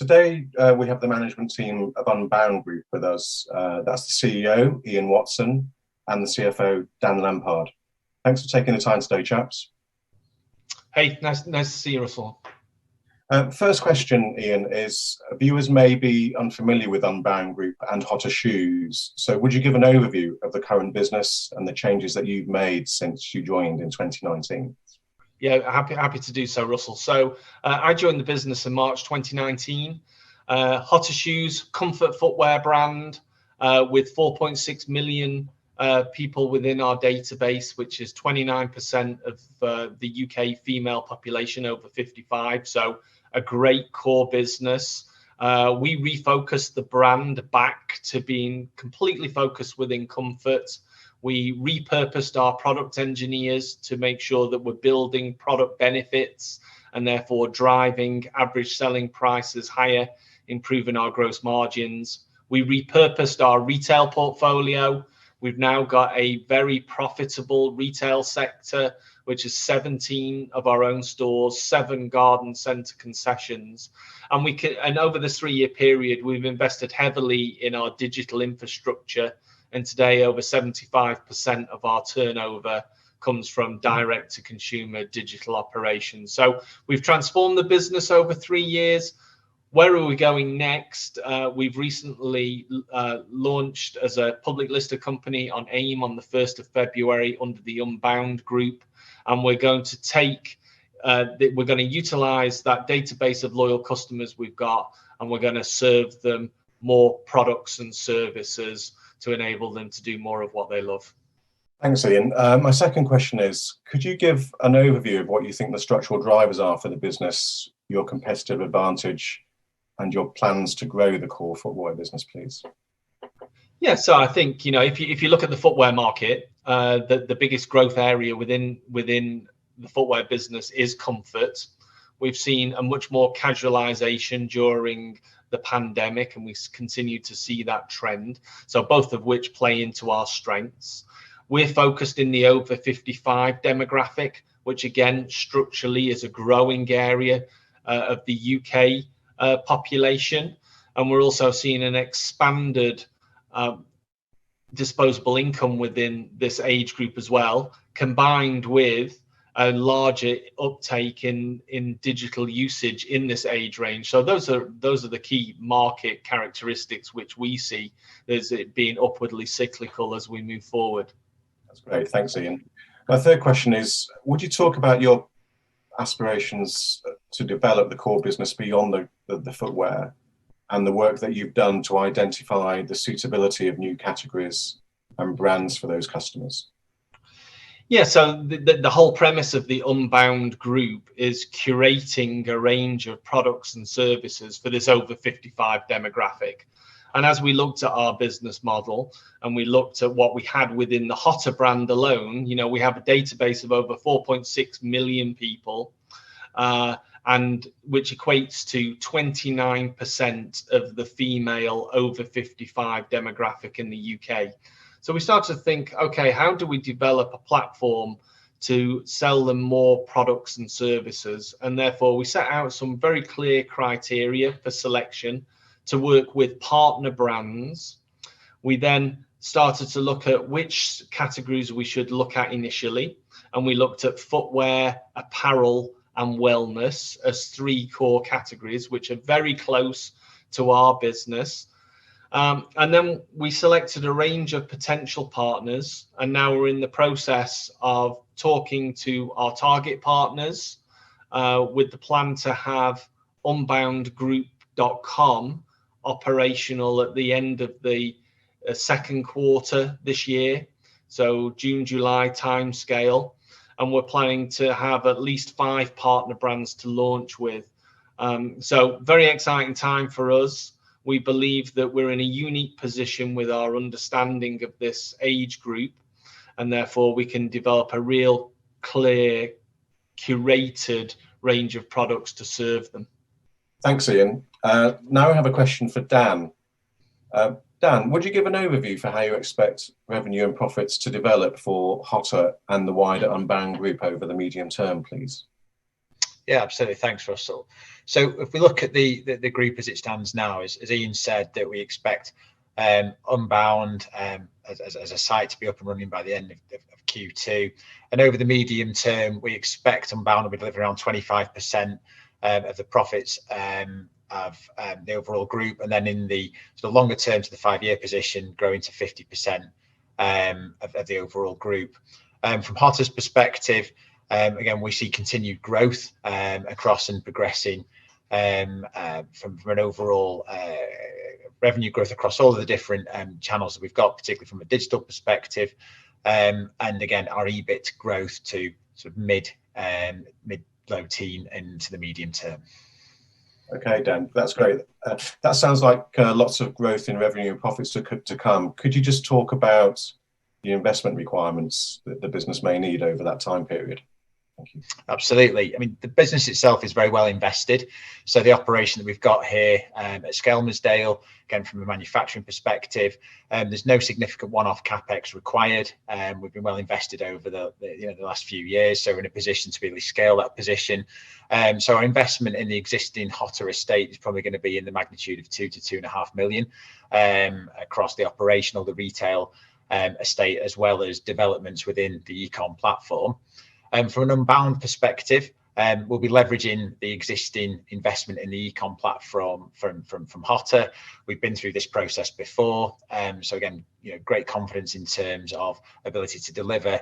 Today, we have the management team of Unbound Group with us. That's the CEO, Ian Watson, and the CFO, Dan Lampard. Thanks for taking the time today, chaps. Hey, nice to see you, Russell. First question, Ian, is viewers may be unfamiliar with Unbound Group and Hotter Shoes. So would you give an overview of the current business and the changes that you've made since you joined in 2019? Yeah, happy to do so, Russell. So I joined the business in March 2019. Hotter Shoes, comfort footwear brand with 4.6 million people within our database, which is 29% of the UK female population over 55. So a great core business. We refocused the brand back to being completely focused within comfort. We repurposed our product engineers to make sure that we're building product benefits and therefore driving average selling prices higher, improving our gross margins. We repurposed our retail portfolio. We've now got a very profitable retail sector, which is 17 of our own stores, 7 garden centre concessions. And over this 3-year period, we've invested heavily in our digital infrastructure. And today, over 75% of our turnover comes from direct to consumer digital operations. So we've transformed the business over 3 years. Where are we going next? We've recently launched as a public listed company on AIM on the 1st of February under the Unbound Group. And we're going to utilize that database of loyal customers we've got, and we're going to serve them more products and services to enable them to do more of what they love. Thanks, Ian. My second question is, could you give an overview of what you think the structural drivers are for the business, your competitive advantage, and your plans to grow the core footwear business, please? Yeah, so I think, if you look at the footwear market, the biggest growth area within the footwear business is comfort. We've seen a much more casualization during the pandemic, and we continue to see that trend. So both of which play into our strengths. We're focused in the over 55 demographic, which again, structurally is a growing area of the UK population. And we're also seeing an expanded disposable income within this age group as well, combined with a larger uptake in digital usage in this age range. So those are the key market characteristics which we see as it being upwardly cyclical as we move forward. That's great. Thanks, Ian. My third question is, would you talk about your aspirations to develop the core business beyond the footwear and the work that you've done to identify the suitability of new categories and brands for those customers? Yeah, so the whole premise of the Unbound Group is curating a range of products and services for this over 55 demographic. And as we looked at our business model and we looked at what we had within the Hotter brand alone, we have a database of over 4.6 million people, and which equates to 29% of the female over 55 demographic in the UK. So we started to think, okay, how do we develop a platform to sell them more products and services? And therefore, we set out some very clear criteria for selection to work with partner brands. We then started to look at which categories we should look at initially. And we looked at footwear, apparel, and wellness as 3 core categories, which are very close to our business. And then we selected a range of potential partners, and now we're in the process of talking to our target partners with the plan to have unboundgroup.com operational at the end of the second quarter this year, so June, July timescale. And we're planning to have at least 5 partner brands to launch with. So very exciting time for us. We believe that we're in a unique position with our understanding of this age group, and therefore we can develop a real clear, curated range of products to serve them. Thanks, Ian. Now I have a question for Dan. Dan, would you give an overview for how you expect revenue and profits to develop for Hotter and the wider Unbound Group over the medium term, please? Yeah, absolutely. Thanks, Russell. So if we look at the group as it stands now, as Ian said, that we expect Unbound as a site to be up and running by the end of Q2. And over the medium term, we expect Unbound will be delivering around 25% of the profits of the overall group. And then in the sort of longer term to the 5-year position, growing to 50% of the overall group. From Hotter's perspective, again, we see continued growth across and progressing from an overall revenue growth across all of the different channels that we've got, particularly from a digital perspective. And again, our EBIT growth to sort of mid low teen into the medium term. Okay, Dan, that's great. That sounds like lots of growth in revenue and profits to come. Could you just talk about the investment requirements that the business may need over that time period? Thank you. Absolutely. I mean, the business itself is very well invested. So the operation that we've got here at Skelmersdale, again, from a manufacturing perspective, there's no significant one-off capex required. We've been well invested over the last few years, so we're in a position to really scale that position. So our investment in the existing Hotter estate is probably going to be in the magnitude of 2 to 2.5 million across the operational, the retail estate, as well as developments within the e-com platform. From an Unbound perspective, we'll be leveraging the existing investment in the e-com platform from Hotter. We've been through this process before, so again, great confidence in terms of ability to deliver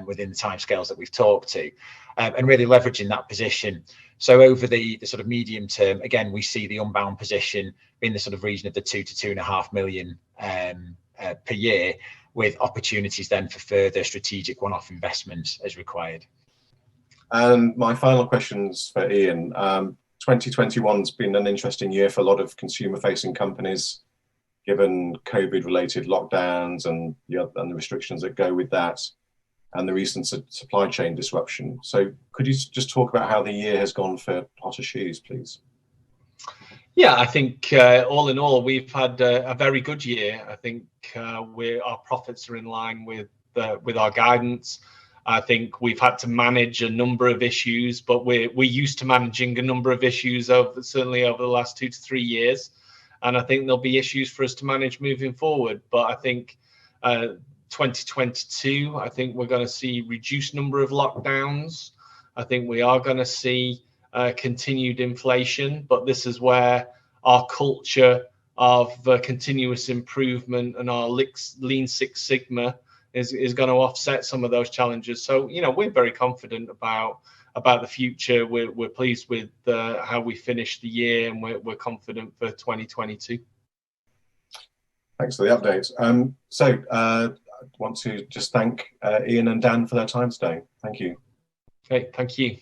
within the timescales that we've talked to, and really leveraging that position. So over the sort of medium term, again, we see the Unbound position in the sort of region of the 2 to 2.5 million per year, with opportunities then for further strategic one-off investments as required. And my final question's for Ian. 2021's been an interesting year for a lot of consumer-facing companies, given COVID-related lockdowns and the restrictions that go with that, and the recent supply chain disruption. So could you just talk about how the year has gone for Hotter Shoes, please? Yeah, I think all in all, we've had a very good year. I think our profits are in line with our guidance. I think we've had to manage a number of issues, but we're used to managing a number of issues certainly over the last 2 to 3 years. And I think there'll be issues for us to manage moving forward. But I think 2022, I think we're going to see reduced number of lockdowns. I think we are going to see continued inflation, but this is where our culture of continuous improvement and our Lean Six Sigma is going to offset some of those challenges. So, we're very confident about the future. We're pleased with how we finished the year, and we're confident for 2022. Thanks for the update. So I want to just thank Ian and Dan for their time today. Thank you. Okay, thank you.